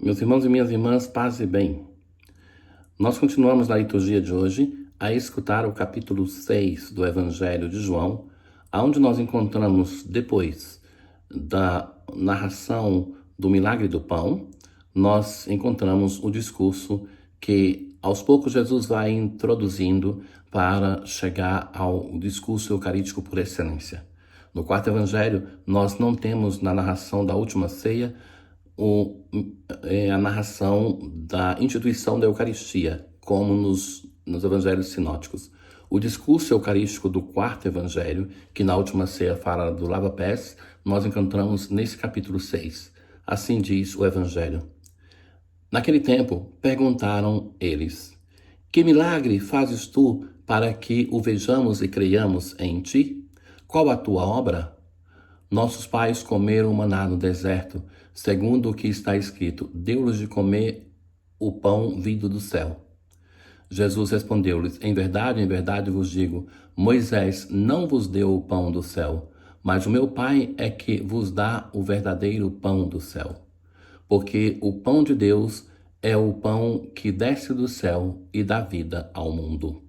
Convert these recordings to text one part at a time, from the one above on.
Meus irmãos e minhas irmãs, paz e bem. Nós continuamos na liturgia de hoje a escutar o capítulo 6 do Evangelho de João, onde nós encontramos, depois da narração do milagre do pão, nós encontramos o discurso que aos poucos Jesus vai introduzindo para chegar ao discurso eucarístico por excelência. No quarto evangelho, nós não temos na narração da última ceia a narração da instituição da Eucaristia, como nos evangelhos sinóticos. O discurso eucarístico do quarto evangelho, que na última ceia fala do lava-pés, nós encontramos nesse capítulo 6. Assim diz o evangelho. Naquele tempo, perguntaram eles: Que milagre fazes tu para que o vejamos e creiamos em ti? Qual a tua obra? Nossos pais comeram maná no deserto, segundo o que está escrito: deu-lhes de comer o pão vindo do céu. Jesus respondeu-lhes: em verdade vos digo, Moisés não vos deu o pão do céu, mas o meu Pai é que vos dá o verdadeiro pão do céu. Porque o pão de Deus é o pão que desce do céu e dá vida ao mundo.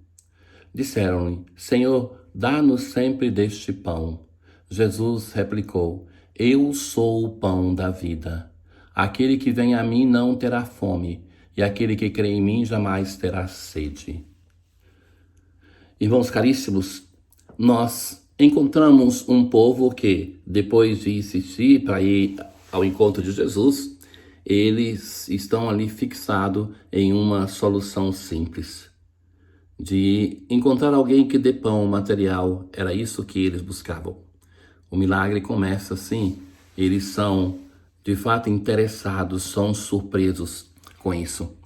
Disseram-lhe: Senhor, dá-nos sempre deste pão. Jesus replicou: Eu sou o pão da vida. Aquele que vem a mim não terá fome, e aquele que crê em mim jamais terá sede. Irmãos caríssimos, nós encontramos um povo que, depois de insistir para ir ao encontro de Jesus, eles estão ali fixados em uma solução simples. De encontrar alguém que dê pão material, era isso que eles buscavam. O milagre começa assim, eles são de fato interessados, são surpresos com isso.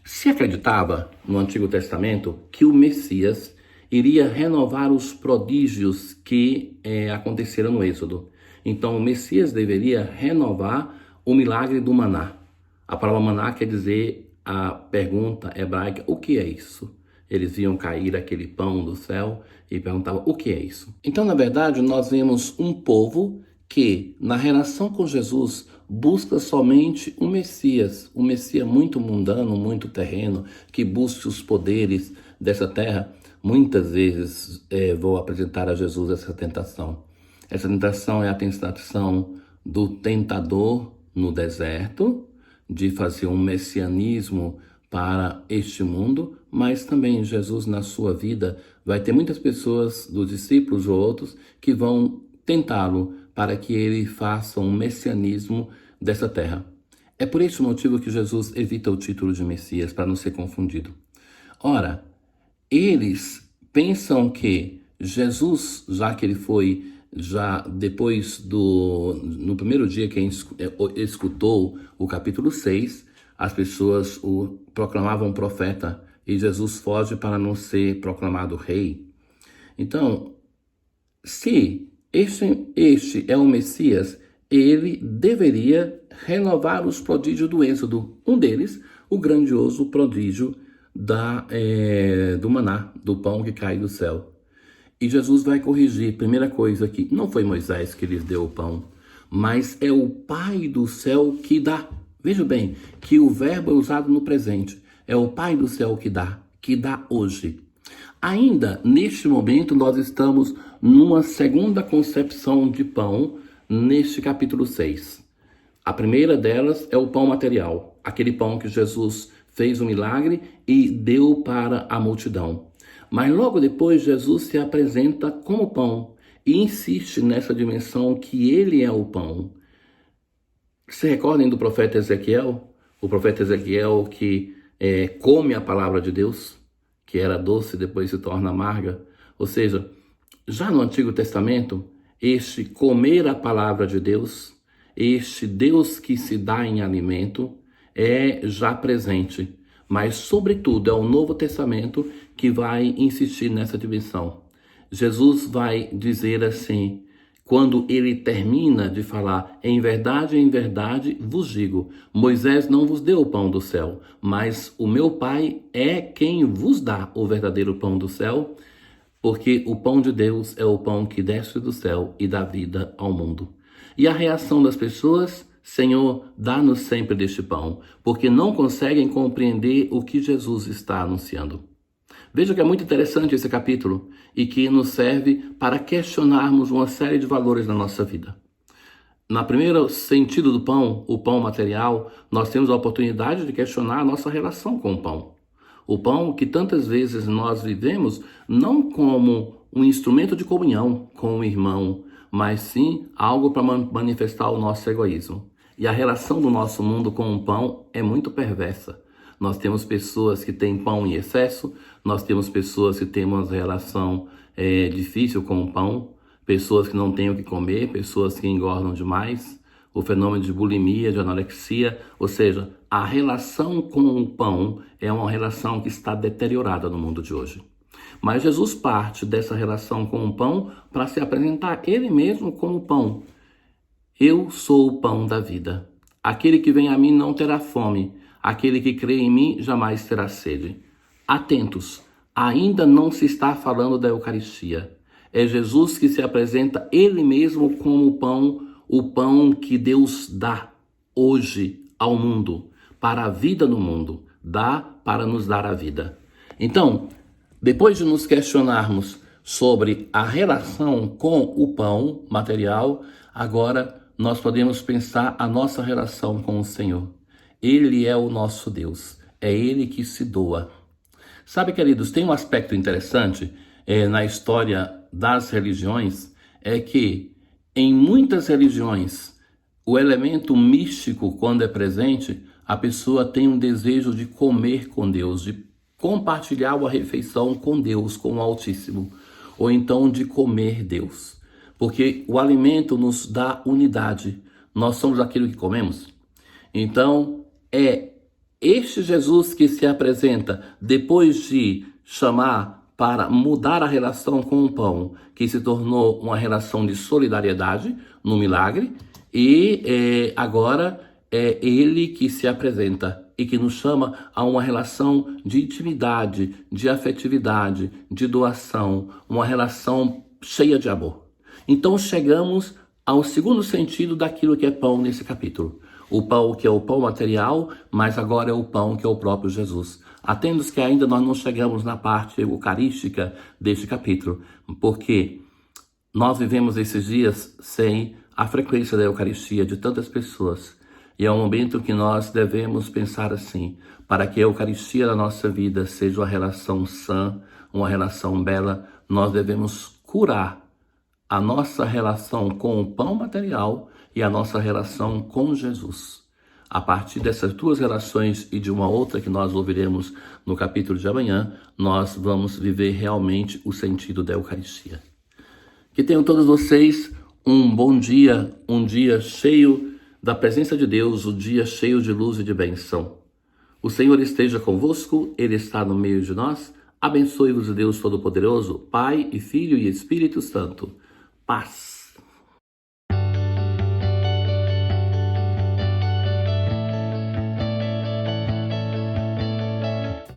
Se acreditava no Antigo Testamento que o Messias iria renovar os prodígios que aconteceram no Êxodo. Então o Messias deveria renovar o milagre do maná. A palavra maná quer dizer a pergunta hebraica: o que é isso? Eles viam cair aquele pão do céu e perguntavam: o que é isso? Então, na verdade, nós vemos um povo que, na relação com Jesus, busca somente um Messias muito mundano, muito terreno, que busque os poderes dessa terra. Muitas vezes vou apresentar a Jesus essa tentação. Essa tentação é a tentação do tentador no deserto, de fazer um messianismo para este mundo, mas também Jesus na sua vida vai ter muitas pessoas, dos discípulos ou outros, que vão tentá-lo para que ele faça um messianismo dessa terra. É por esse motivo que Jesus evita o título de Messias, para não ser confundido. Ora, eles pensam que Jesus, já que ele foi, já depois no primeiro dia que escutou o capítulo 6, as pessoas o proclamavam profeta e Jesus foge para não ser proclamado rei. Então, se este é o Messias, ele deveria renovar os prodígios do Êxodo. Um deles, o grandioso prodígio do maná, do pão que cai do céu. E Jesus vai corrigir. Primeira coisa, que não foi Moisés que lhes deu o pão, mas é o Pai do céu que dá. Veja bem que o verbo é usado no presente. É o Pai do céu que dá hoje. Ainda neste momento nós estamos numa segunda concepção de pão neste capítulo 6. A primeira delas é o pão material, aquele pão que Jesus fez o milagre e deu para a multidão. Mas logo depois Jesus se apresenta como pão e insiste nessa dimensão que ele é o pão. Se recordem do profeta Ezequiel? O profeta Ezequiel que come a palavra de Deus, que era doce e depois se torna amarga. Ou seja, já no Antigo Testamento, este comer a palavra de Deus, este Deus que se dá em alimento, é já presente. Mas, sobretudo, é o Novo Testamento que vai insistir nessa dimensão. Jesus vai dizer assim, quando ele termina de falar: em verdade vos digo, Moisés não vos deu o pão do céu, mas o meu Pai é quem vos dá o verdadeiro pão do céu, porque o pão de Deus é o pão que desce do céu e dá vida ao mundo. E a reação das pessoas Senhor, dá-nos sempre deste pão, porque não conseguem compreender o que Jesus está anunciando. Veja que é muito interessante esse capítulo e que nos serve para questionarmos uma série de valores na nossa vida. Na primeiro sentido do pão, o pão material, nós temos a oportunidade de questionar a nossa relação com o pão. O pão que tantas vezes nós vivemos não como um instrumento de comunhão com o irmão, mas sim algo para manifestar o nosso egoísmo. E a relação do nosso mundo com o pão é muito perversa. Nós temos pessoas que têm pão em excesso, nós temos pessoas que têm uma relação difícil com o pão, pessoas que não têm o que comer, pessoas que engordam demais, o fenômeno de bulimia, de anorexia, ou seja, a relação com o pão é uma relação que está deteriorada no mundo de hoje. Mas Jesus parte dessa relação com o pão para se apresentar ele mesmo como pão. Eu sou o pão da vida. Aquele que vem a mim não terá fome. Aquele que crê em mim jamais terá sede. Atentos, ainda não se está falando da Eucaristia. É Jesus que se apresenta ele mesmo como o pão que Deus dá hoje ao mundo, para a vida no mundo. Dá para nos dar a vida. Então, depois de nos questionarmos sobre a relação com o pão material, agora nós podemos pensar a nossa relação com o Senhor. Ele é o nosso Deus, é Ele que se doa. Sabe, queridos, tem um aspecto interessante na história das religiões, é que em muitas religiões, o elemento místico, quando é presente, a pessoa tem um desejo de comer com Deus, de compartilhar uma refeição com Deus, com o Altíssimo, ou então de comer Deus. Porque o alimento nos dá unidade. Nós somos aquilo que comemos. Então, é este Jesus que se apresenta depois de chamar para mudar a relação com o pão, que se tornou uma relação de solidariedade no milagre, e agora é ele que se apresenta e que nos chama a uma relação de intimidade, de afetividade, de doação, uma relação cheia de amor. Então chegamos ao segundo sentido daquilo que é pão nesse capítulo. O pão que é o pão material, mas agora é o pão que é o próprio Jesus. Atentos que ainda nós não chegamos na parte eucarística deste capítulo, porque nós vivemos esses dias sem a frequência da Eucaristia de tantas pessoas. E é um momento que nós devemos pensar assim, para que a Eucaristia da nossa vida seja uma relação sã, uma relação bela, nós devemos curar a nossa relação com o pão material e a nossa relação com Jesus. A partir dessas duas relações e de uma outra que nós ouviremos no capítulo de amanhã, nós vamos viver realmente o sentido da Eucaristia. Que tenham todos vocês um bom dia, um dia cheio da presença de Deus, um dia cheio de luz e de bênção. O Senhor esteja convosco, Ele está no meio de nós. Abençoe-vos o Deus Todo-Poderoso, Pai e Filho e Espírito Santo. Paz.